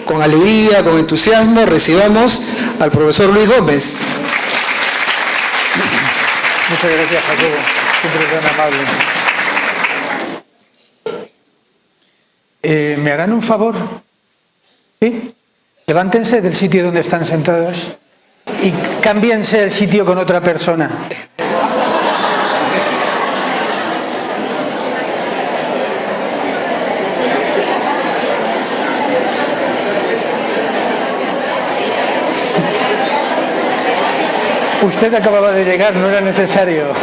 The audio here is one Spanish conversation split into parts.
Con alegría, con entusiasmo, recibamos al profesor Luis Gómez. Muchas gracias, Jacobo. Siempre tan amable. ¿Me harán un favor? ¿Sí? Levántense del sitio donde están sentados y cámbiense el sitio con otra persona. Usted acababa de llegar, no era necesario.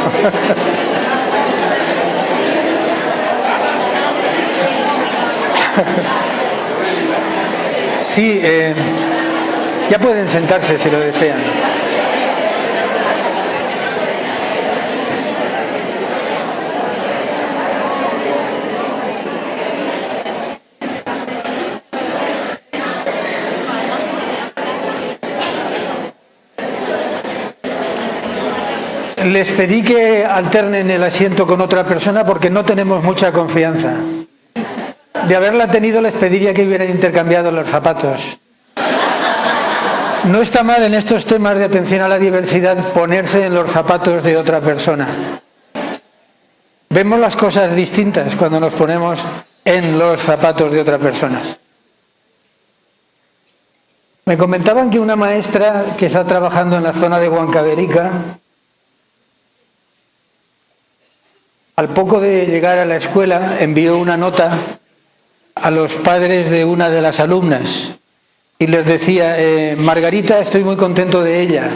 Sí, ya pueden sentarse si lo desean. Les pedí que alternen el asiento con otra persona porque no tenemos mucha confianza. De haberla tenido les pediría que hubieran intercambiado los zapatos. No está mal en estos temas de atención a la diversidad ponerse en los zapatos de otra persona. Vemos las cosas distintas cuando nos ponemos en los zapatos de otra persona. Me comentaban que una maestra que está trabajando en la zona de Huancavelica, al poco de llegar a la escuela, envió una nota a los padres de una de las alumnas y les decía, Margarita, estoy muy contento de ella,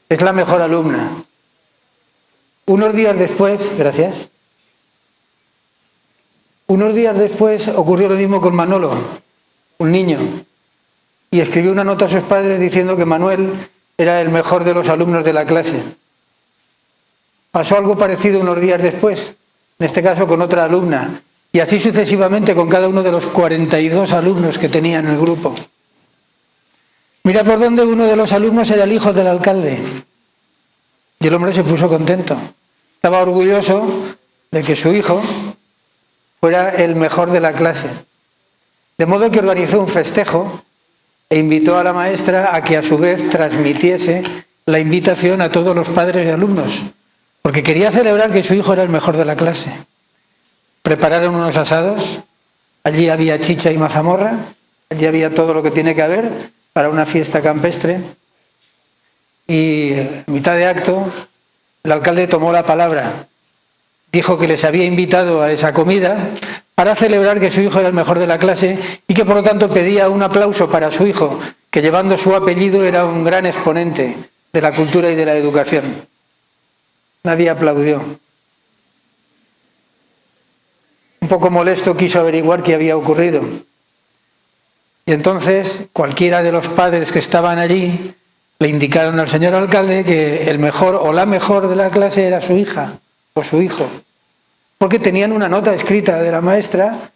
es la mejor alumna. Unos días después, gracias, unos días después ocurrió lo mismo con Manolo, un niño, y escribió una nota a sus padres diciendo que Manuel era el mejor de los alumnos de la clase. Pasó algo parecido unos días después, en este caso con otra alumna, y así sucesivamente con cada uno de los 42 alumnos que tenía en el grupo. Mira por dónde uno de los alumnos era el hijo del alcalde, y el hombre se puso contento. Estaba orgulloso de que su hijo fuera el mejor de la clase. De modo que organizó un festejo e invitó a la maestra a que a su vez transmitiese la invitación a todos los padres y alumnos, porque quería celebrar que su hijo era el mejor de la clase. Prepararon unos asados, allí había chicha y mazamorra, allí había todo lo que tiene que haber para una fiesta campestre, y a mitad de acto el alcalde tomó la palabra, dijo que les había invitado a esa comida para celebrar que su hijo era el mejor de la clase y que por lo tanto pedía un aplauso para su hijo, que llevando su apellido era un gran exponente de la cultura y de la educación. Nadie aplaudió. Un poco molesto quiso averiguar qué había ocurrido. Y entonces cualquiera de los padres que estaban allí le indicaron al señor alcalde que el mejor o la mejor de la clase era su hija o su hijo. Porque tenían una nota escrita de la maestra,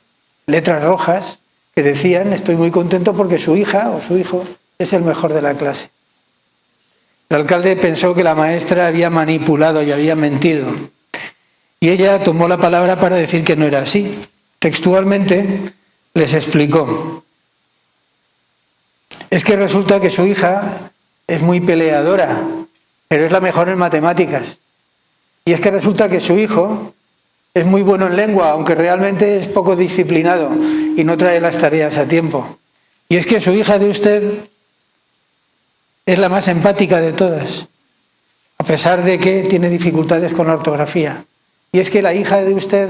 letras rojas, que decían, estoy muy contento porque su hija o su hijo es el mejor de la clase. El alcalde pensó que la maestra había manipulado y había mentido. Y ella tomó la palabra para decir que no era así. Textualmente les explicó. Es que resulta que su hija es muy peleadora, pero es la mejor en matemáticas. Y es que resulta que su hijo es muy bueno en lengua, aunque realmente es poco disciplinado y no trae las tareas a tiempo. Y es que su hija de usted es la más empática de todas, a pesar de que tiene dificultades con la ortografía. Y es que la hija de usted,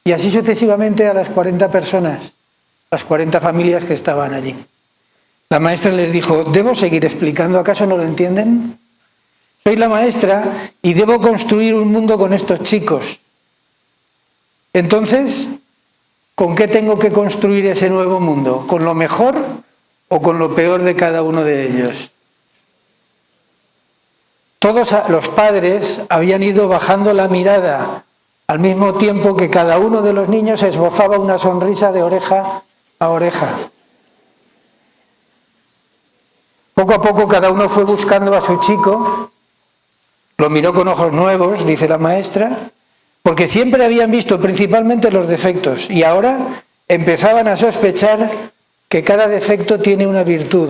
y así sucesivamente a las 40 personas, las 40 familias que estaban allí. La maestra les dijo, ¿debo seguir explicando? ¿Acaso no lo entienden? Soy la maestra y debo construir un mundo con estos chicos. Entonces, ¿con qué tengo que construir ese nuevo mundo? ¿Con lo mejor o con lo peor de cada uno de ellos? Todos los padres habían ido bajando la mirada al mismo tiempo que cada uno de los niños esbozaba una sonrisa de oreja a oreja. Poco a poco cada uno fue buscando a su chico, lo miró con ojos nuevos, dice la maestra, porque siempre habían visto principalmente los defectos y ahora empezaban a sospechar que cada defecto tiene una virtud.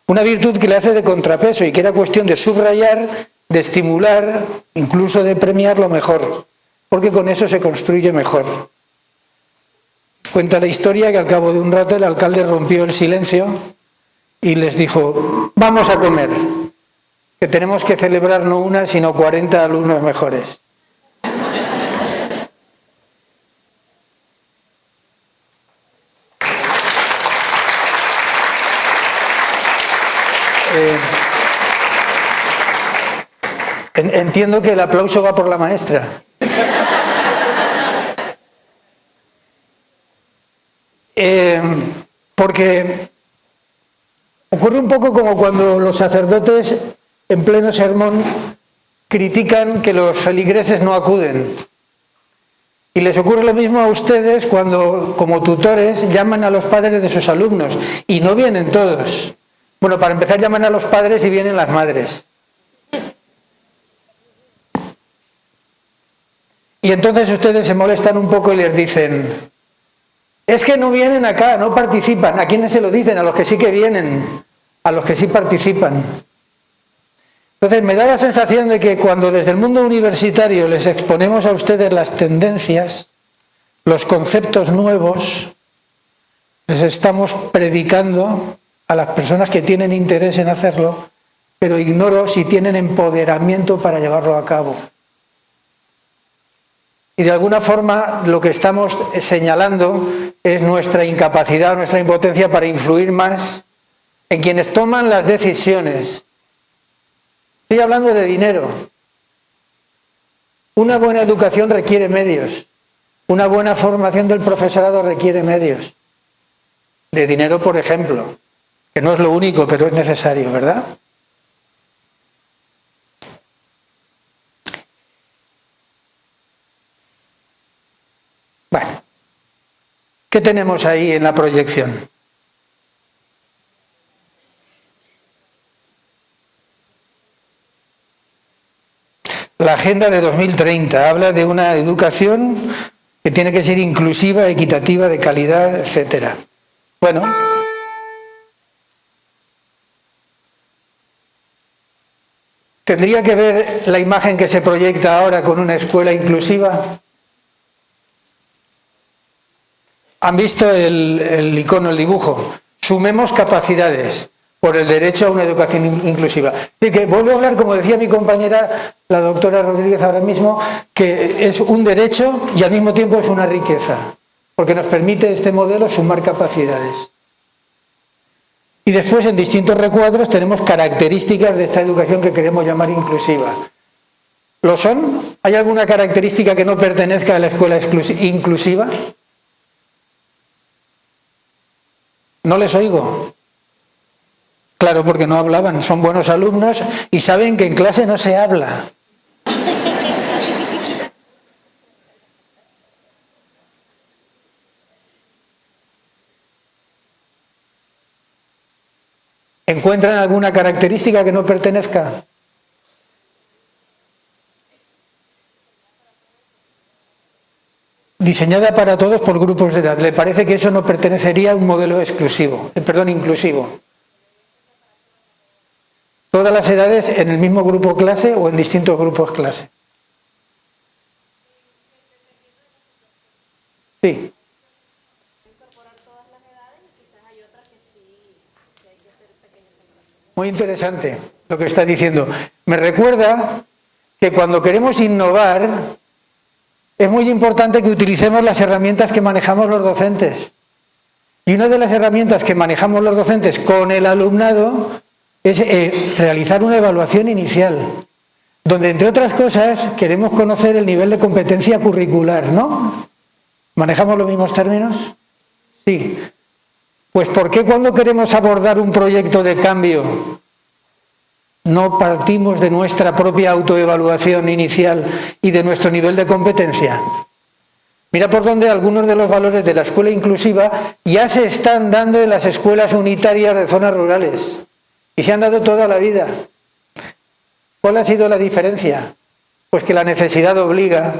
Una virtud que le hace de contrapeso y que era cuestión de subrayar, de estimular, incluso de premiar lo mejor, porque con eso se construye mejor. Cuenta la historia que al cabo de un rato el alcalde rompió el silencio y les dijo: vamos a comer, que tenemos que celebrar no una, sino 40 alumnos mejores. Entiendo que el aplauso va por la maestra. Porque ocurre un poco como cuando los sacerdotes en pleno sermón critican que los feligreses no acuden. Y les ocurre lo mismo a ustedes cuando, como tutores, llaman a los padres de sus alumnos y no vienen todos. Bueno, para empezar llaman a los padres y vienen las madres. Y entonces ustedes se molestan un poco y les dicen: es que no vienen acá, no participan. ¿A quiénes se lo dicen? A los que sí que vienen, a los que sí participan. Entonces me da la sensación de que cuando desde el mundo universitario les exponemos a ustedes las tendencias, los conceptos nuevos, les estamos predicando a las personas que tienen interés en hacerlo, pero ignoro si tienen empoderamiento para llevarlo a cabo. Y de alguna forma lo que estamos señalando es nuestra incapacidad, nuestra impotencia para influir más en quienes toman las decisiones. Estoy hablando de dinero. Una buena educación requiere medios. Una buena formación del profesorado requiere medios. De dinero, por ejemplo, que no es lo único, pero es necesario, ¿verdad? Bueno, ¿qué tenemos ahí en la proyección? La Agenda de 2030 habla de una educación que tiene que ser inclusiva, equitativa, de calidad, etcétera. Bueno, ¿tendría que ver la imagen que se proyecta ahora con una escuela inclusiva? ¿Han visto el icono, el dibujo? Sumemos capacidades por el derecho a una educación inclusiva. Y que vuelvo a hablar, como decía mi compañera, la doctora Rodríguez ahora mismo, que es un derecho y al mismo tiempo es una riqueza, porque nos permite este modelo sumar capacidades. Y después, en distintos recuadros, tenemos características de esta educación que queremos llamar inclusiva. ¿Lo son? ¿Hay alguna característica que no pertenezca a la escuela inclusiva? No les oigo. Claro, porque no hablaban. Son buenos alumnos y saben que en clase no se habla. ¿Encuentran alguna característica que no pertenezca? Diseñada para todos por grupos de edad. ¿Le parece que eso no pertenecería a un modelo inclusivo? ¿Todas las edades en el mismo grupo clase o en distintos grupos clase? Sí. Muy interesante lo que está diciendo. Me recuerda que cuando queremos innovar, es muy importante que utilicemos las herramientas que manejamos los docentes. Y una de las herramientas que manejamos los docentes con el alumnado es realizar una evaluación inicial, donde, entre otras cosas, queremos conocer el nivel de competencia curricular, ¿no? ¿Manejamos los mismos términos? Sí. Pues ¿por qué cuando queremos abordar un proyecto de cambio no partimos de nuestra propia autoevaluación inicial y de nuestro nivel de competencia? Mira por dónde algunos de los valores de la escuela inclusiva ya se están dando en las escuelas unitarias de zonas rurales y se han dado toda la vida. ¿Cuál ha sido la diferencia? Pues que la necesidad obliga,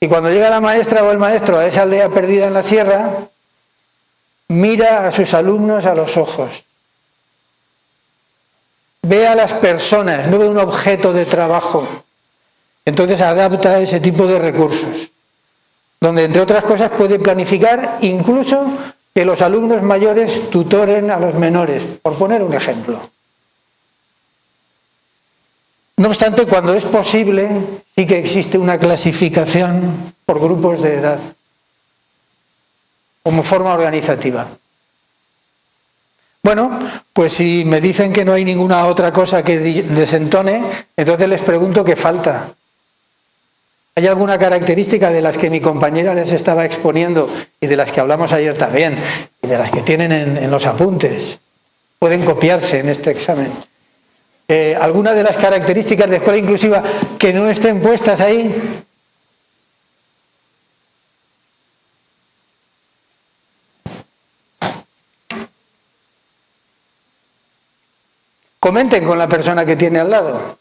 y cuando llega la maestra o el maestro a esa aldea perdida en la sierra, mira a sus alumnos a los ojos, ve a las personas, no ve un objeto de trabajo. Entonces adapta ese tipo de recursos, donde entre otras cosas puede planificar incluso que los alumnos mayores tutoren a los menores, por poner un ejemplo. No obstante, cuando es posible, sí que existe una clasificación por grupos de edad, como forma organizativa. Bueno, pues si me dicen que no hay ninguna otra cosa que desentone, entonces les pregunto qué falta. ¿Hay alguna característica de las que mi compañera les estaba exponiendo y de las que hablamos ayer también, y de las que tienen en los apuntes? Pueden copiarse en este examen. ¿Alguna de las características de escuela inclusiva que no estén puestas ahí? Comenten con la persona que tiene al lado,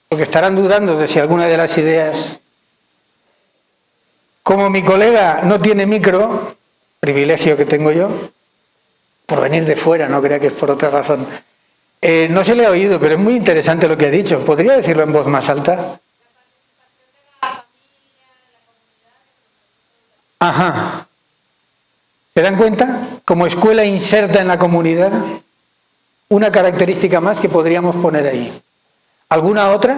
porque estarán dudando de si alguna de las ideas. Como mi colega no tiene micro, privilegio que tengo yo, por venir de fuera, no crea que es por otra razón, no se le ha oído, pero es muy interesante lo que ha dicho. ¿Podría decirlo en voz más alta? Ajá. ¿Se dan cuenta? Como escuela inserta en la comunidad, una característica más que podríamos poner ahí. ¿Alguna otra?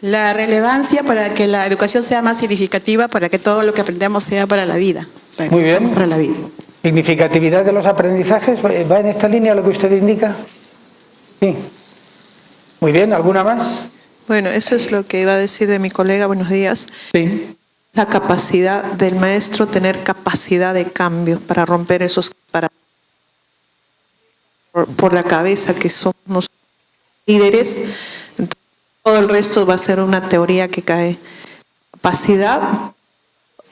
La relevancia para que la educación sea más significativa, para que todo lo que aprendamos sea para la vida. Muy bien. Para la vida. ¿Significatividad de los aprendizajes? ¿Va en esta línea lo que usted indica? Sí. Muy bien. ¿Alguna más? Bueno, eso es lo que iba a decir de mi colega. Buenos días. Sí. La capacidad del maestro, tener capacidad de cambio para romper esos paradigmas por la cabeza que somos nosotros líderes. Entonces, todo el resto va a ser una teoría que cae. Capacidad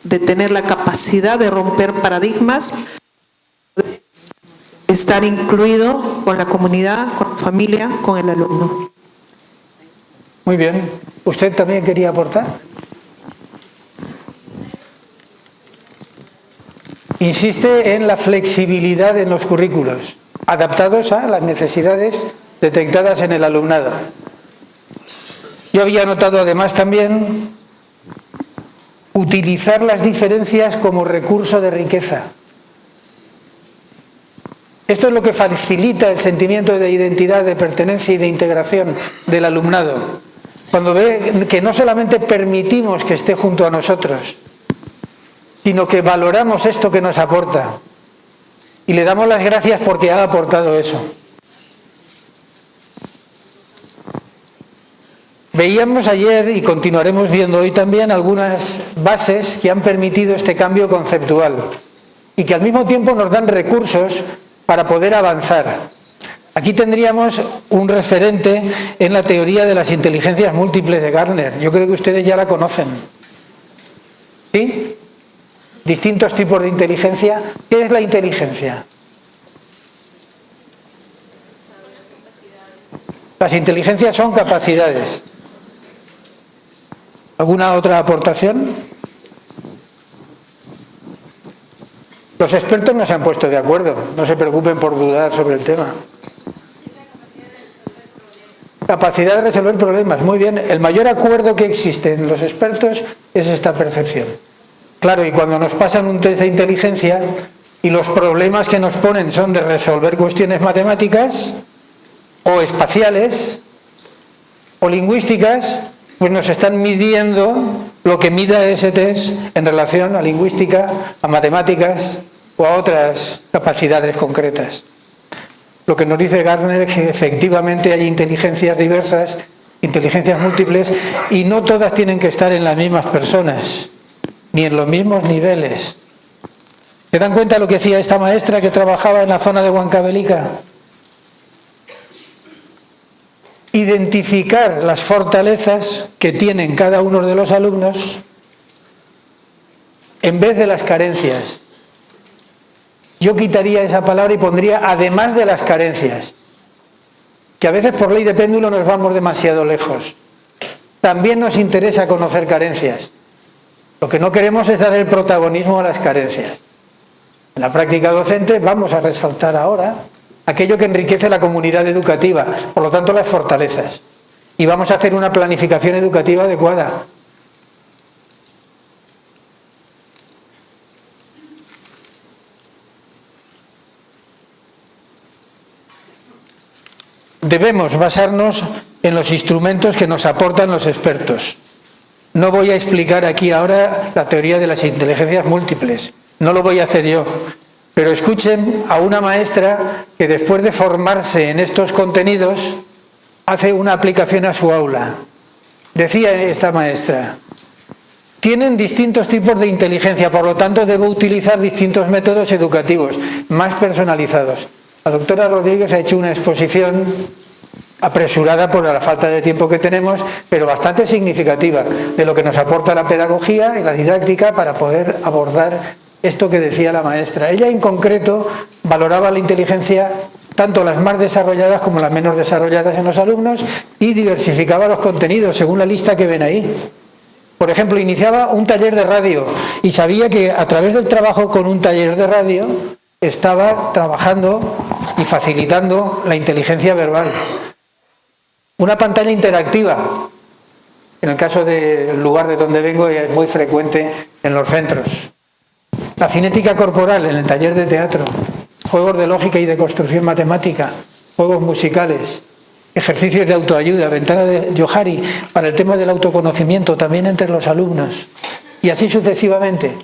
de tener la capacidad de romper paradigmas, estar incluido con la comunidad, con la familia, con el alumno. Muy bien. ¿Usted también quería aportar? Insiste en la flexibilidad en los currículos, adaptados a las necesidades detectadas en el alumnado. Yo había notado además también utilizar las diferencias como recurso de riqueza. Esto es lo que facilita el sentimiento de identidad, de pertenencia y de integración del alumnado. Cuando ve que no solamente permitimos que esté junto a nosotros, sino que valoramos esto que nos aporta y le damos las gracias porque ha aportado eso. Veíamos ayer y continuaremos viendo hoy también algunas bases que han permitido este cambio conceptual y que al mismo tiempo nos dan recursos para poder avanzar. Aquí tendríamos un referente en la teoría de las inteligencias múltiples de Gardner. Yo creo que ustedes ya la conocen. ¿Sí? Distintos tipos de inteligencia. ¿Qué es la inteligencia? Las inteligencias son capacidades. ¿Alguna otra aportación? Los expertos no se han puesto de acuerdo. No se preocupen por dudar sobre el tema. Capacidad de resolver problemas. Muy bien. El mayor acuerdo que existe en los expertos es esta percepción. Claro, y cuando nos pasan un test de inteligencia y los problemas que nos ponen son de resolver cuestiones matemáticas o espaciales o lingüísticas, pues nos están midiendo lo que mida ese test en relación a lingüística, a matemáticas o a otras capacidades concretas. Lo que nos dice Gardner es que efectivamente hay inteligencias diversas, inteligencias múltiples, y no todas tienen que estar en las mismas personas, ni en los mismos niveles. ¿Se dan cuenta lo que decía esta maestra que trabajaba en la zona de Huancavelica? Identificar las fortalezas que tienen cada uno de los alumnos en vez de las carencias. Yo quitaría esa palabra y pondría además de las carencias, que a veces por ley de péndulo nos vamos demasiado lejos. También nos interesa conocer carencias. Lo que no queremos es dar el protagonismo a las carencias. En la práctica docente vamos a resaltar ahora aquello que enriquece la comunidad educativa, por lo tanto las fortalezas. Y vamos a hacer una planificación educativa adecuada. Debemos basarnos en los instrumentos que nos aportan los expertos. No voy a explicar aquí ahora la teoría de las inteligencias múltiples, no lo voy a hacer yo, pero escuchen a una maestra que después de formarse en estos contenidos hace una aplicación a su aula. Decía esta maestra: tienen distintos tipos de inteligencia, por lo tanto debo utilizar distintos métodos educativos, más personalizados. La doctora Rodríguez ha hecho una exposición apresurada por la falta de tiempo que tenemos, pero bastante significativa, de lo que nos aporta la pedagogía y la didáctica para poder abordar esto que decía la maestra. Ella en concreto valoraba la inteligencia, tanto las más desarrolladas como las menos desarrolladas en los alumnos, y diversificaba los contenidos según la lista que ven ahí. Por ejemplo, iniciaba un taller de radio y sabía que a través del trabajo con un taller de radio estaba trabajando y facilitando la inteligencia verbal. Una pantalla interactiva, en el caso del lugar de donde vengo es muy frecuente en los centros. La cinética corporal en el taller de teatro, juegos de lógica y de construcción matemática, juegos musicales, ejercicios de autoayuda, ventana de Johari para el tema del autoconocimiento también entre los alumnos, y así sucesivamente.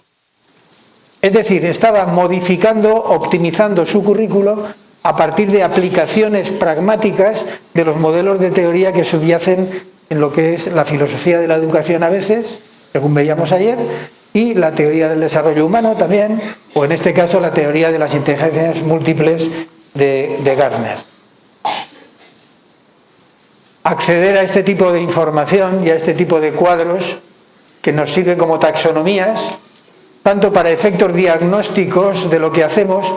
Es decir, estaba modificando, optimizando su currículo a partir de aplicaciones pragmáticas de los modelos de teoría que subyacen en lo que es la filosofía de la educación a veces, según veíamos ayer, y la teoría del desarrollo humano también, o en este caso la teoría de las inteligencias múltiples de Gardner. Acceder a este tipo de información y a este tipo de cuadros que nos sirven como taxonomías, tanto para efectos diagnósticos de lo que hacemos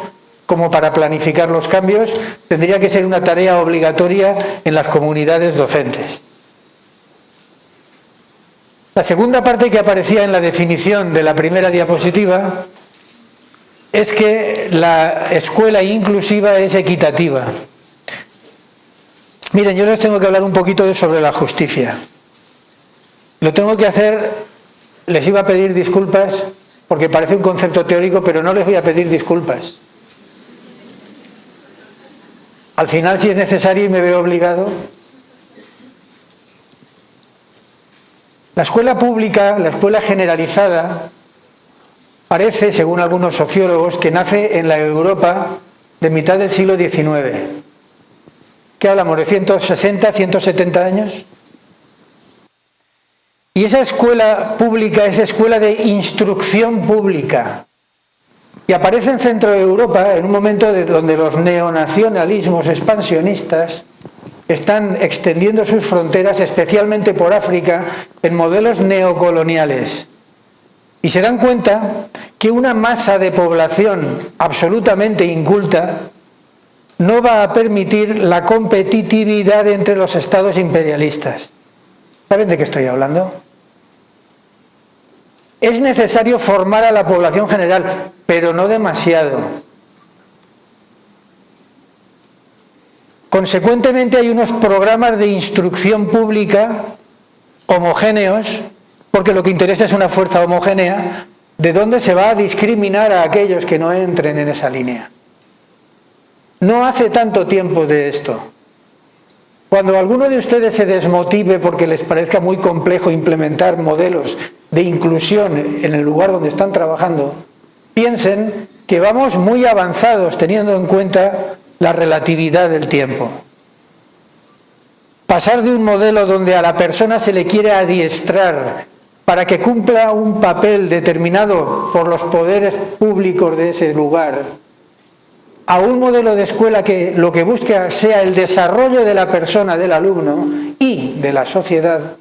como para planificar los cambios, tendría que ser una tarea obligatoria en las comunidades docentes. La segunda parte que aparecía en la definición de la primera diapositiva es que la escuela inclusiva es equitativa. Miren, yo les tengo que hablar un poquito sobre la justicia. Lo tengo que hacer, les iba a pedir disculpas porque parece un concepto teórico, pero no les voy a pedir disculpas. Al final, si es necesario y me veo obligado. La escuela pública, la escuela generalizada, parece, según algunos sociólogos, que nace en la Europa de mitad del siglo XIX. ¿Qué hablamos? ¿De 160, 170 años? Y esa escuela pública es escuela de instrucción pública. Y aparece en Centro de Europa en un momento donde los neonacionalismos expansionistas están extendiendo sus fronteras, especialmente por África, en modelos neocoloniales. Y se dan cuenta que una masa de población absolutamente inculta no va a permitir la competitividad entre los estados imperialistas. ¿Saben de qué estoy hablando? Es necesario formar a la población general, pero no demasiado. Consecuentemente, hay unos programas de instrucción pública homogéneos, porque lo que interesa es una fuerza homogénea, de donde se va a discriminar a aquellos que no entren en esa línea. No hace tanto tiempo de esto. Cuando alguno de ustedes se desmotive porque les parezca muy complejo implementar modelos de inclusión en el lugar donde están trabajando, piensen que vamos muy avanzados teniendo en cuenta la relatividad del tiempo. Pasar de un modelo donde a la persona se le quiere adiestrar para que cumpla un papel determinado por los poderes públicos de ese lugar, a un modelo de escuela que lo que busca sea el desarrollo de la persona, del alumno y de la sociedad.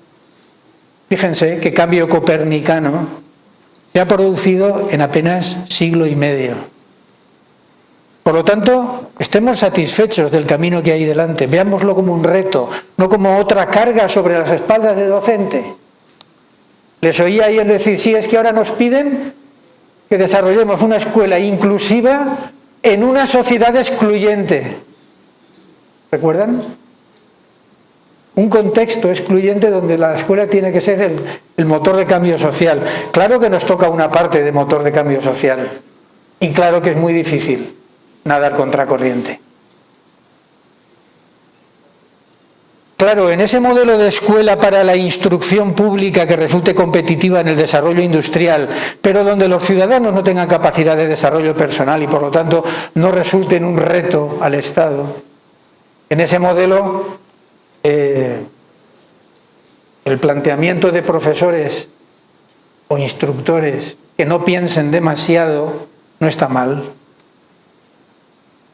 Fíjense qué cambio copernicano se ha producido en apenas siglo y medio. Por lo tanto, estemos satisfechos del camino que hay delante, veámoslo como un reto, no como otra carga sobre las espaldas del docente. Les oí ayer decir, sí, es que ahora nos piden que desarrollemos una escuela inclusiva en una sociedad excluyente. ¿Recuerdan? Un contexto excluyente donde la escuela tiene que ser el motor de cambio social. Claro que nos toca una parte de motor de cambio social y claro que es muy difícil nadar contracorriente. Claro, en ese modelo de escuela para la instrucción pública que resulte competitiva en el desarrollo industrial, pero donde los ciudadanos no tengan capacidad de desarrollo personal y por lo tanto no resulten un reto al Estado, en ese modelo el planteamiento de profesores o instructores que no piensen demasiado no está mal.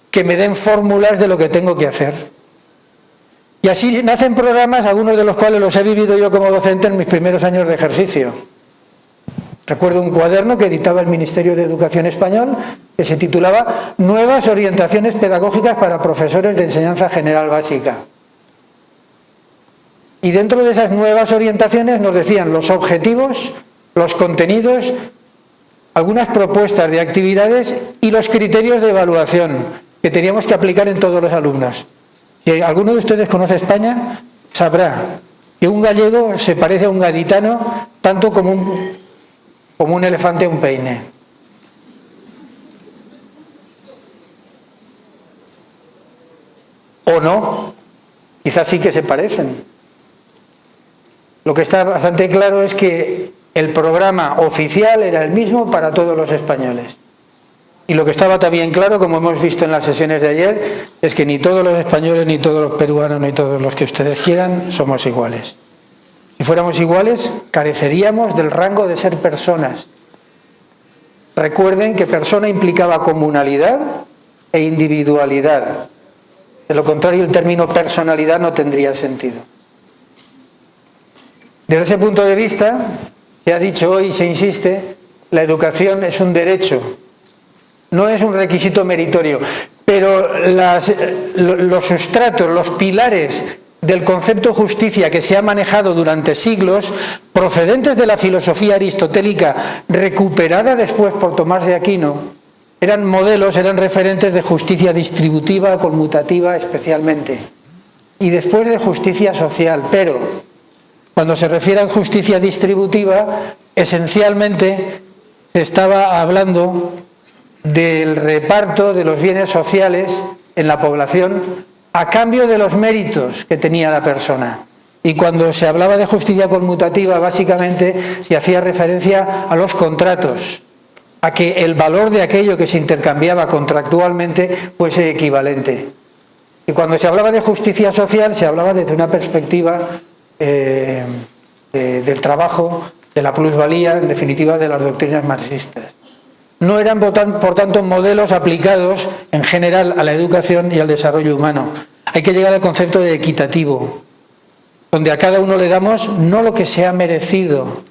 Que me den fórmulas de lo que tengo que hacer. Y así nacen programas, algunos de los cuales los he vivido yo como docente en mis primeros años de ejercicio. Recuerdo un cuaderno que editaba el Ministerio de Educación español que se titulaba Nuevas orientaciones pedagógicas para profesores de enseñanza general básica. Y dentro de esas nuevas orientaciones nos decían los objetivos, los contenidos, algunas propuestas de actividades y los criterios de evaluación que teníamos que aplicar en todos los alumnos. Si alguno de ustedes conoce España, sabrá que un gallego se parece a un gaditano tanto como un elefante a un peine. O no, quizás sí que se parecen. Lo que está bastante claro es que el programa oficial era el mismo para todos los españoles. Y lo que estaba también claro, como hemos visto en las sesiones de ayer, es que ni todos los españoles, ni todos los peruanos, ni todos los que ustedes quieran, somos iguales. Si fuéramos iguales, careceríamos del rango de ser personas. Recuerden que persona implicaba comunalidad e individualidad. De lo contrario, el término personalidad no tendría sentido. Desde ese punto de vista, se ha dicho hoy y se insiste, la educación es un derecho. No es un requisito meritorio, pero los sustratos, los pilares del concepto justicia que se ha manejado durante siglos, procedentes de la filosofía aristotélica, recuperada después por Tomás de Aquino, eran modelos, eran referentes de justicia distributiva, conmutativa especialmente, y después de justicia social. Pero cuando se refiere a justicia distributiva, esencialmente se estaba hablando del reparto de los bienes sociales en la población a cambio de los méritos que tenía la persona. Y cuando se hablaba de justicia conmutativa, básicamente se hacía referencia a los contratos, a que el valor de aquello que se intercambiaba contractualmente fuese equivalente. Y cuando se hablaba de justicia social, se hablaba desde una perspectiva del trabajo, de la plusvalía, en definitiva de las doctrinas marxistas. No eran, por tanto, modelos aplicados en general a la educación y al desarrollo humano. Hay que llegar al concepto de equitativo, donde a cada uno le damos no lo que se ha merecido,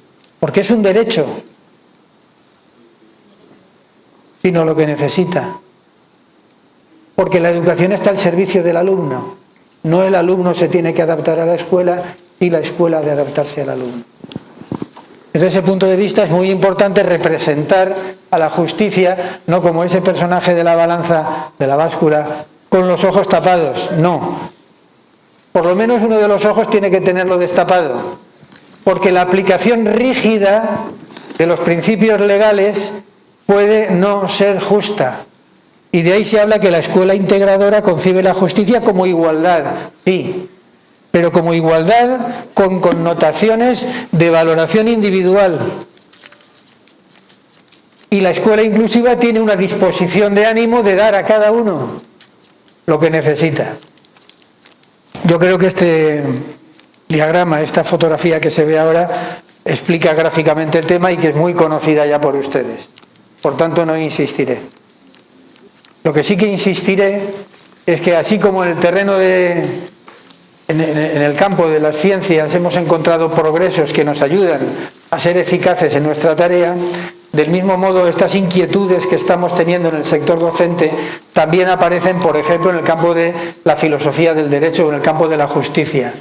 porque es un derecho, sino lo que necesita. Porque la educación está al servicio del alumno. No el alumno se tiene que adaptar a la escuela y la escuela de adaptarse al alumno. Desde ese punto de vista es muy importante representar a la justicia no como ese personaje de la balanza, de la báscula, con los ojos tapados, no. Por lo menos uno de los ojos tiene que tenerlo destapado, porque la aplicación rígida de los principios legales puede no ser justa. Y de ahí se habla que la escuela integradora concibe la justicia como igualdad, sí, pero como igualdad con connotaciones de valoración individual. Y la escuela inclusiva tiene una disposición de ánimo de dar a cada uno lo que necesita. Yo creo que este diagrama, esta fotografía que se ve ahora, explica gráficamente el tema y que es muy conocida ya por ustedes. Por tanto, no insistiré. Lo que sí que insistiré es que así como en el terreno en el campo de las ciencias hemos encontrado progresos que nos ayudan a ser eficaces en nuestra tarea, del mismo modo estas inquietudes que estamos teniendo en el sector docente también aparecen, por ejemplo, en el campo de la filosofía del derecho o en el campo de la justicia.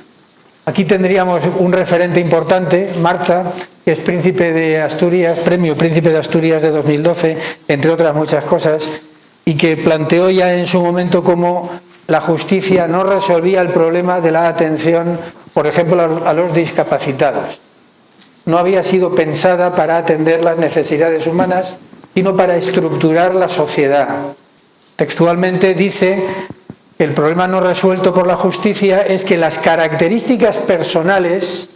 Aquí tendríamos un referente importante, Marta, que es Príncipe de Asturias, Premio Príncipe de Asturias de 2012, entre otras muchas cosas, y que planteó ya en su momento cómo la justicia no resolvía el problema de la atención, por ejemplo, a los discapacitados. No había sido pensada para atender las necesidades humanas, sino para estructurar la sociedad. Textualmente dice que el problema no resuelto por la justicia es que las características personales,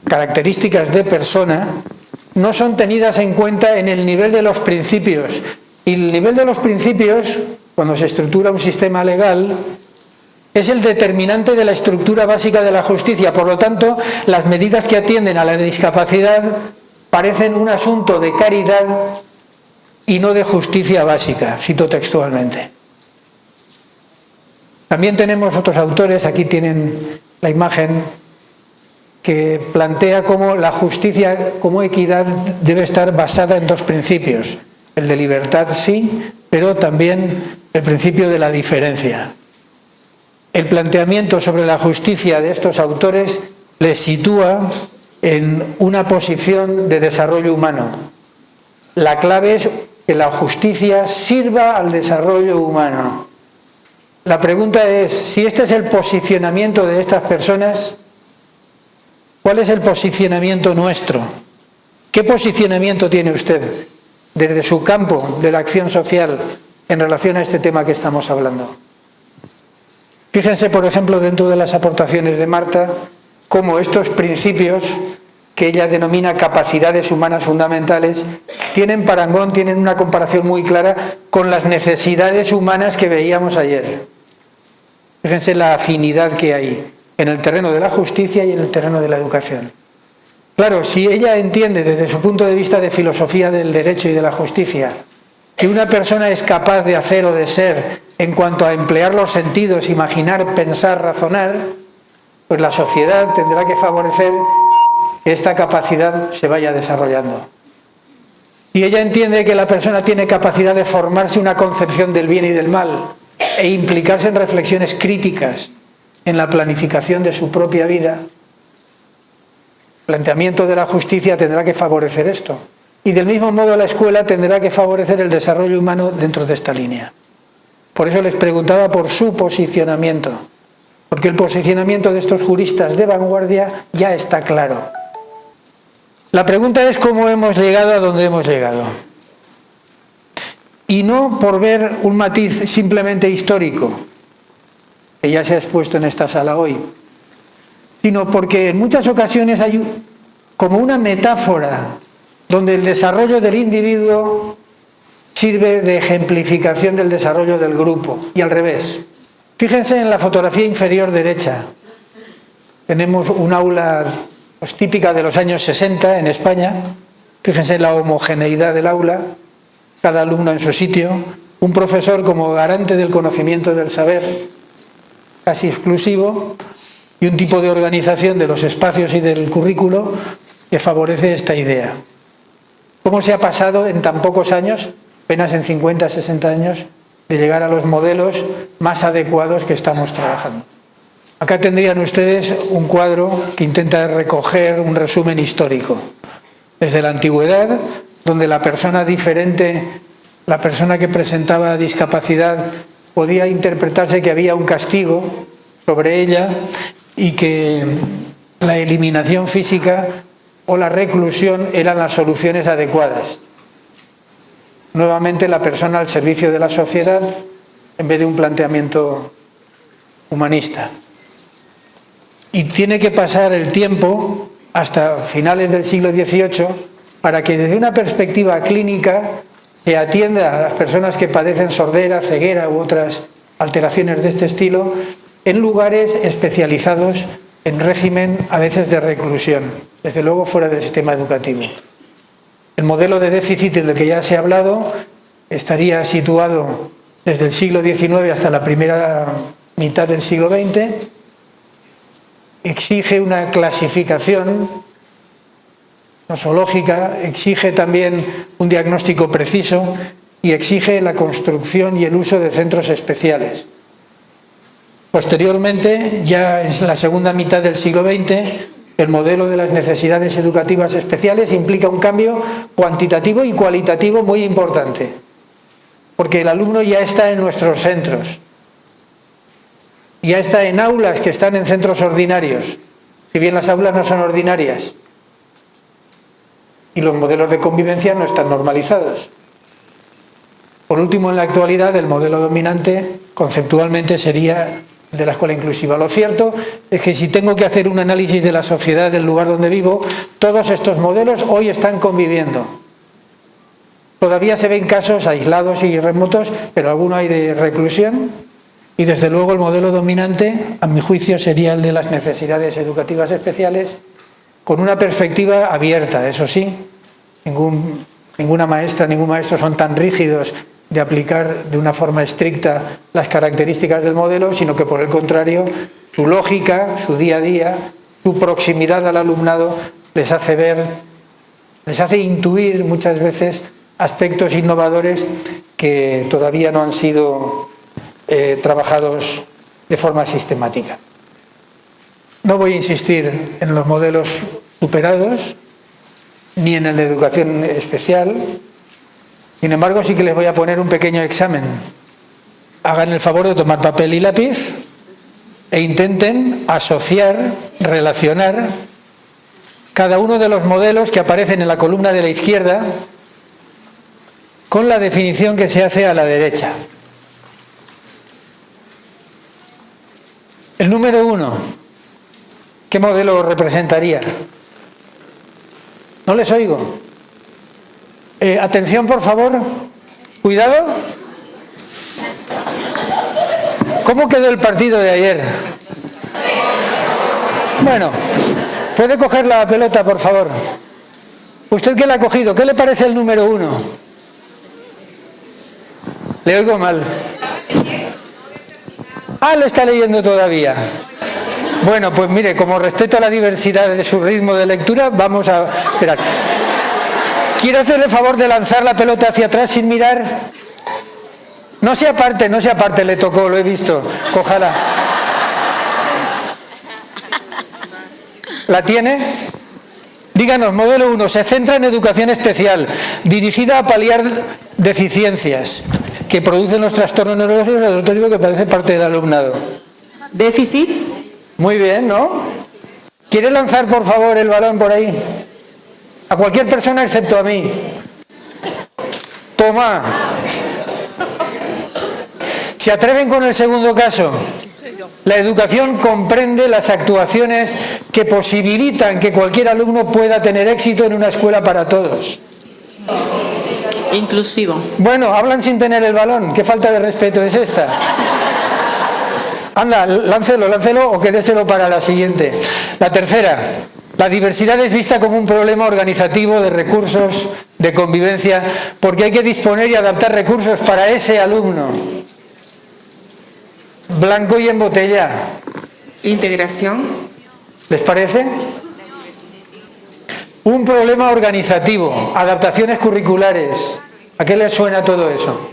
características de persona, no son tenidas en cuenta en el nivel de los principios. Y el nivel de los principios, cuando se estructura un sistema legal, es el determinante de la estructura básica de la justicia. Por lo tanto, las medidas que atienden a la discapacidad parecen un asunto de caridad y no de justicia básica, cito textualmente. También tenemos otros autores, aquí tienen la imagen, que plantea cómo la justicia como equidad debe estar basada en dos principios. El de libertad sí, pero también el principio de la diferencia. El planteamiento sobre la justicia de estos autores les sitúa en una posición de desarrollo humano. La clave es que la justicia sirva al desarrollo humano. La pregunta es, si este es el posicionamiento de estas personas, ¿cuál es el posicionamiento nuestro? ¿Qué posicionamiento tiene usted desde su campo de la acción social en relación a este tema que estamos hablando? Fíjense, por ejemplo, dentro de las aportaciones de Marta, cómo estos principios, que ella denomina capacidades humanas fundamentales, tienen parangón, tienen una comparación muy clara con las necesidades humanas que veíamos ayer. Fíjense la afinidad que hay en el terreno de la justicia y en el terreno de la educación. Claro, si ella entiende desde su punto de vista de filosofía del derecho y de la justicia que una persona es capaz de hacer o de ser en cuanto a emplear los sentidos, imaginar, pensar, razonar, pues la sociedad tendrá que favorecer que esta capacidad se vaya desarrollando. Si ella entiende que la persona tiene capacidad de formarse una concepción del bien y del mal e implicarse en reflexiones críticas en la planificación de su propia vida, el planteamiento de la justicia tendrá que favorecer esto. Y del mismo modo la escuela tendrá que favorecer el desarrollo humano dentro de esta línea. Por eso les preguntaba por su posicionamiento, porque el posicionamiento de estos juristas de vanguardia ya está claro. La pregunta es cómo hemos llegado a donde hemos llegado. Y no por ver un matiz simplemente histórico, que ya se ha expuesto en esta sala hoy, sino porque en muchas ocasiones hay como una metáfora donde el desarrollo del individuo sirve de ejemplificación del desarrollo del grupo, y al revés. Fíjense en la fotografía inferior derecha. Tenemos un aula pues, típica de los años 60 en España. Fíjense en la homogeneidad del aula, cada alumno en su sitio, un profesor como garante del conocimiento del saber, casi exclusivo, y un tipo de organización de los espacios y del currículo que favorece esta idea. ¿Cómo se ha pasado en tan pocos años, apenas en 50, 60 años, de llegar a los modelos más adecuados que estamos trabajando? Acá tendrían ustedes un cuadro que intenta recoger un resumen histórico. Desde la antigüedad, donde la persona diferente, la persona que presentaba discapacidad, podía interpretarse que había un castigo sobre ella y que la eliminación física o la reclusión eran las soluciones adecuadas. Nuevamente la persona al servicio de la sociedad en vez de un planteamiento humanista. Y tiene que pasar el tiempo hasta finales del siglo XVIII para que desde una perspectiva clínica se atienda a las personas que padecen sordera, ceguera u otras alteraciones de este estilo en lugares especializados en régimen a veces de reclusión, desde luego fuera del sistema educativo. El modelo de déficit del que ya se ha hablado estaría situado desde el siglo XIX hasta la primera mitad del siglo XX. Exige una clasificación nosológica, exige también un diagnóstico preciso y exige la construcción y el uso de centros especiales. Posteriormente, ya en la segunda mitad del siglo XX, el modelo de las necesidades educativas especiales implica un cambio cuantitativo y cualitativo muy importante, porque el alumno ya está en nuestros centros, ya está en aulas que están en centros ordinarios, si bien las aulas no son ordinarias y los modelos de convivencia no están normalizados. Por último, en la actualidad, el modelo dominante conceptualmente sería de la escuela inclusiva. Lo cierto es que si tengo que hacer un análisis de la sociedad del lugar donde vivo, todos estos modelos hoy están conviviendo. Todavía se ven casos aislados y remotos, pero alguno hay de reclusión, y desde luego el modelo dominante, a mi juicio, sería el de las necesidades educativas especiales, con una perspectiva abierta, eso sí. Ninguna maestra, ningún maestro son tan rígidos de aplicar de una forma estricta las características del modelo, sino que por el contrario, su lógica, su día a día, su proximidad al alumnado les hace ver, les hace intuir muchas veces aspectos innovadores que todavía no han sido trabajados de forma sistemática. No voy a insistir en los modelos superados, ni en el de educación especial. Sin embargo, sí que les voy a poner un pequeño examen. Hagan el favor de tomar papel y lápiz e intenten asociar, relacionar cada uno de los modelos que aparecen en la columna de la izquierda con la definición que se hace a la derecha. El número 1, ¿qué modelo representaría? No les oigo. Atención, por favor. Cuidado. ¿Cómo quedó el partido de ayer? Bueno, ¿puede coger la pelota, por favor? ¿Usted qué la ha cogido? ¿Qué le parece el número 1? Le oigo mal. Ah, lo está leyendo todavía. Bueno, pues mire, como respeto a la diversidad de su ritmo de lectura, vamos a esperar. ¿Quiere hacerle el favor de lanzar la pelota hacia atrás sin mirar? No se aparte, le tocó, lo he visto. Cójala. ¿La tiene? Díganos, modelo 1, se centra en educación especial, dirigida a paliar deficiencias que producen los trastornos neurológicos de otro tipo que parece parte del alumnado. Déficit. Muy bien, ¿no? ¿Quiere lanzar, por favor, el balón por ahí? A cualquier persona excepto a mí. Toma. ¿Se atreven con el segundo caso? La educación comprende las actuaciones que posibilitan que cualquier alumno pueda tener éxito en una escuela para todos. Inclusivo. Bueno, hablan sin tener el balón. ¿Qué falta de respeto es esta? Anda, láncelo o quédeselo para la siguiente. La tercera. La diversidad es vista como un problema organizativo de recursos, de convivencia, porque hay que disponer y adaptar recursos para ese alumno. Blanco y en botella. Integración. ¿Les parece? Un problema organizativo, adaptaciones curriculares. ¿A qué les suena todo eso?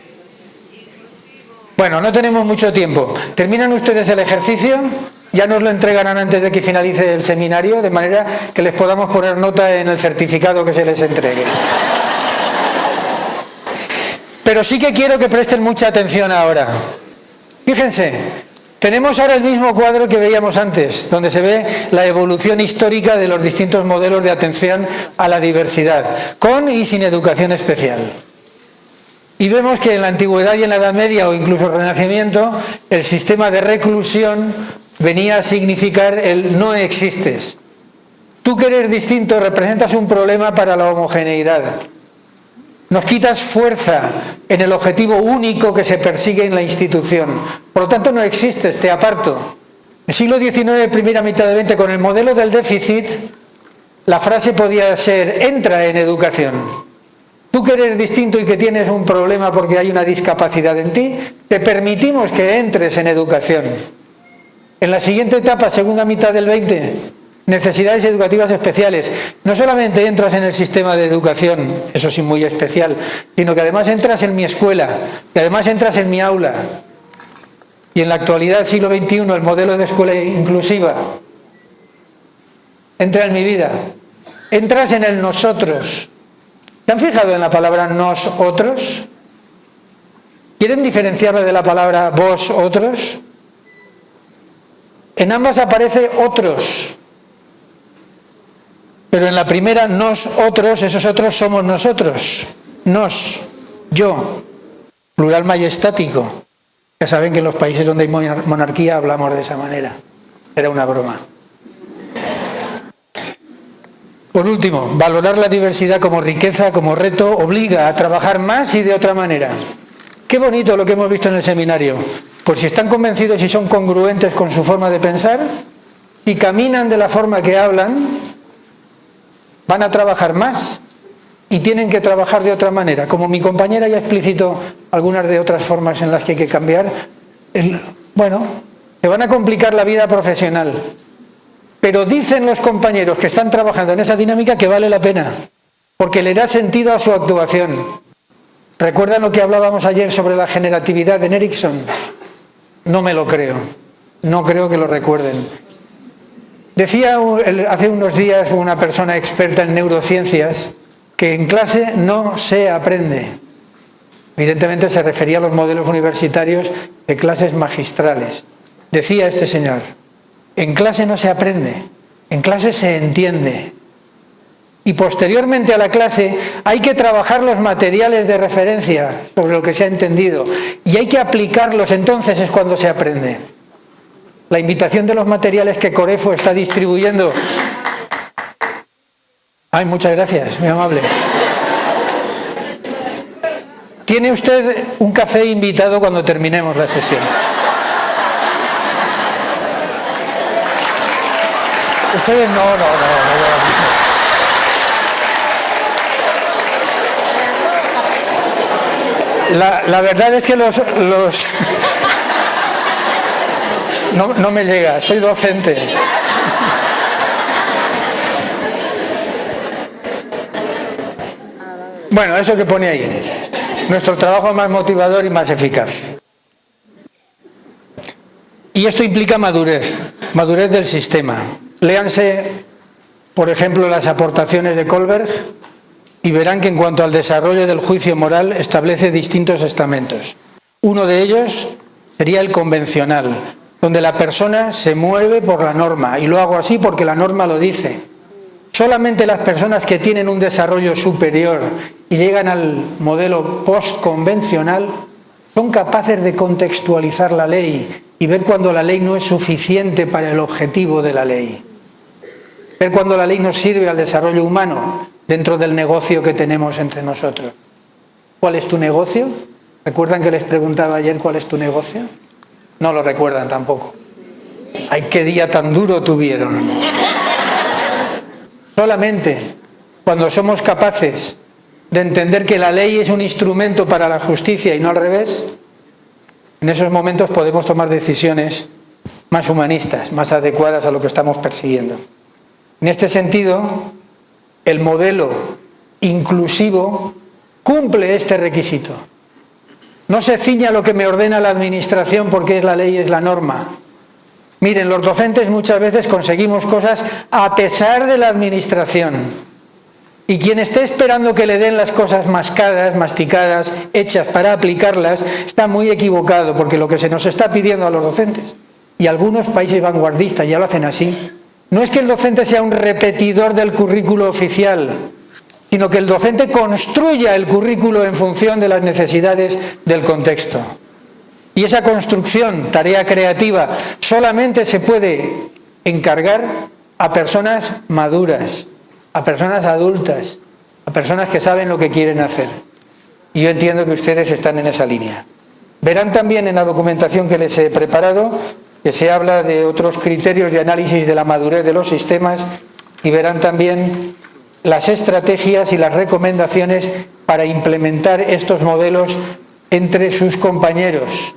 Bueno, no tenemos mucho tiempo. ¿Terminan ustedes el ejercicio? Ya nos lo entregarán antes de que finalice el seminario, de manera que les podamos poner nota en el certificado que se les entregue. Pero sí que quiero que presten mucha atención ahora. Fíjense, tenemos ahora el mismo cuadro que veíamos antes, donde se ve la evolución histórica de los distintos modelos de atención a la diversidad, con y sin educación especial. Y vemos que en la antigüedad y en la Edad Media, o incluso el Renacimiento, el sistema de reclusión venía a significar el no existes. Tú que eres distinto representas un problema para la homogeneidad. Nos quitas fuerza en el objetivo único que se persigue en la institución. Por lo tanto, no existes, te aparto. En el siglo XIX, primera mitad del XX, con el modelo del déficit, la frase podía ser: entra en educación. Tú que eres distinto y que tienes un problema porque hay una discapacidad en ti, te permitimos que entres en educación. En la siguiente etapa, segunda mitad del 20, necesidades educativas especiales. No solamente entras en el sistema de educación, eso sí muy especial, sino que además entras en mi escuela, que además entras en mi aula. y en la actualidad, siglo XXI, el modelo de escuela inclusiva entra en mi vida. Entras en el nosotros. ¿Se han fijado en la palabra nosotros? ¿Quieren diferenciarla de la palabra vosotros? En ambas aparece otros. Pero en la primera, nosotros, esos otros somos nosotros. Nos, yo, plural majestático. Ya saben que en los países donde hay monarquía hablamos de esa manera. Era una broma. Por último, valorar la diversidad como riqueza, como reto, obliga a trabajar más y de otra manera. Qué bonito lo que hemos visto en el seminario. Pues si están convencidos y son congruentes con su forma de pensar, y caminan de la forma que hablan, van a trabajar más y tienen que trabajar de otra manera. Como mi compañera ya explicitó algunas de otras formas en las que hay que cambiar, se van a complicar la vida profesional. Pero dicen los compañeros que están trabajando en esa dinámica que vale la pena, porque le da sentido a su actuación. ¿Recuerdan lo que hablábamos ayer sobre la generatividad en Erickson? No me lo creo. No creo que lo recuerden. Decía hace unos días una persona experta en neurociencias que en clase no se aprende. Evidentemente se refería a los modelos universitarios de clases magistrales. Decía este señor, en clase no se aprende, en clase se entiende. Y posteriormente a la clase hay que trabajar los materiales de referencia sobre lo que se ha entendido y hay que aplicarlos, entonces es cuando se aprende. La invitación de los materiales que Corefo está distribuyendo. Ay, muchas gracias, muy amable. Tiene usted un café invitado cuando terminemos la sesión. Ustedes no. La verdad es que no me llega, soy docente. Bueno, eso que pone ahí. Nuestro trabajo es más motivador y más eficaz. Y esto implica madurez del sistema. Léanse, por ejemplo, las aportaciones de Kohlberg y verán que en cuanto al desarrollo del juicio moral establece distintos estamentos. Uno de ellos sería el convencional, donde la persona se mueve por la norma, y lo hago así porque la norma lo dice. Solamente las personas que tienen un desarrollo superior y llegan al modelo postconvencional son capaces de contextualizar la ley y ver cuando la ley no es suficiente para el objetivo de la ley. Ver cuando la ley no sirve al desarrollo humano dentro del negocio que tenemos entre nosotros. ¿Cuál es tu negocio? ¿Recuerdan que les preguntaba ayer cuál es tu negocio? No lo recuerdan tampoco. ¡Ay, qué día tan duro tuvieron! Solamente cuando somos capaces de entender que la ley es un instrumento para la justicia y no al revés, en esos momentos podemos tomar decisiones más humanistas, más adecuadas a lo que estamos persiguiendo. En este sentido, el modelo inclusivo cumple este requisito. No se ciña a lo que me ordena la administración porque es la ley, es la norma. Miren, los docentes muchas veces conseguimos cosas a pesar de la administración. Y quien esté esperando que le den las cosas mascadas, masticadas, hechas para aplicarlas, está muy equivocado, porque lo que se nos está pidiendo a los docentes, y algunos países vanguardistas ya lo hacen así, no es que el docente sea un repetidor del currículo oficial, sino que el docente construya el currículo en función de las necesidades del contexto. Y esa construcción, tarea creativa, solamente se puede encargar a personas maduras, a personas adultas, a personas que saben lo que quieren hacer. Y yo entiendo que ustedes están en esa línea. Verán también en la documentación que les he preparado que se habla de otros criterios de análisis de la madurez de los sistemas y verán también las estrategias y las recomendaciones para implementar estos modelos entre sus compañeros.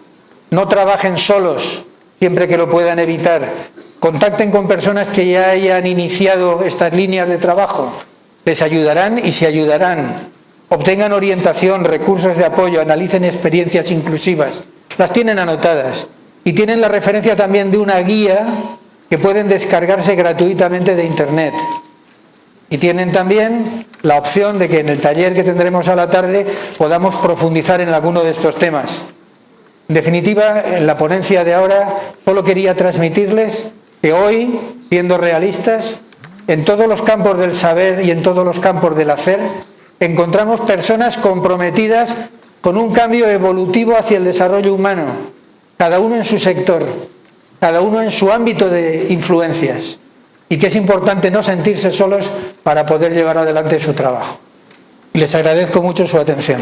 No trabajen solos siempre que lo puedan evitar. Contacten con personas que ya hayan iniciado estas líneas de trabajo. Les ayudarán y se ayudarán. Obtengan orientación, recursos de apoyo, analicen experiencias inclusivas. Las tienen anotadas. y tienen la referencia también de una guía que pueden descargarse gratuitamente de Internet. Y tienen también la opción de que en el taller que tendremos a la tarde podamos profundizar en alguno de estos temas. En definitiva, en la ponencia de ahora solo quería transmitirles que hoy, siendo realistas, en todos los campos del saber y en todos los campos del hacer, encontramos personas comprometidas con un cambio evolutivo hacia el desarrollo humano, cada uno en su sector, cada uno en su ámbito de influencias, y que es importante no sentirse solos para poder llevar adelante su trabajo. Les agradezco mucho su atención.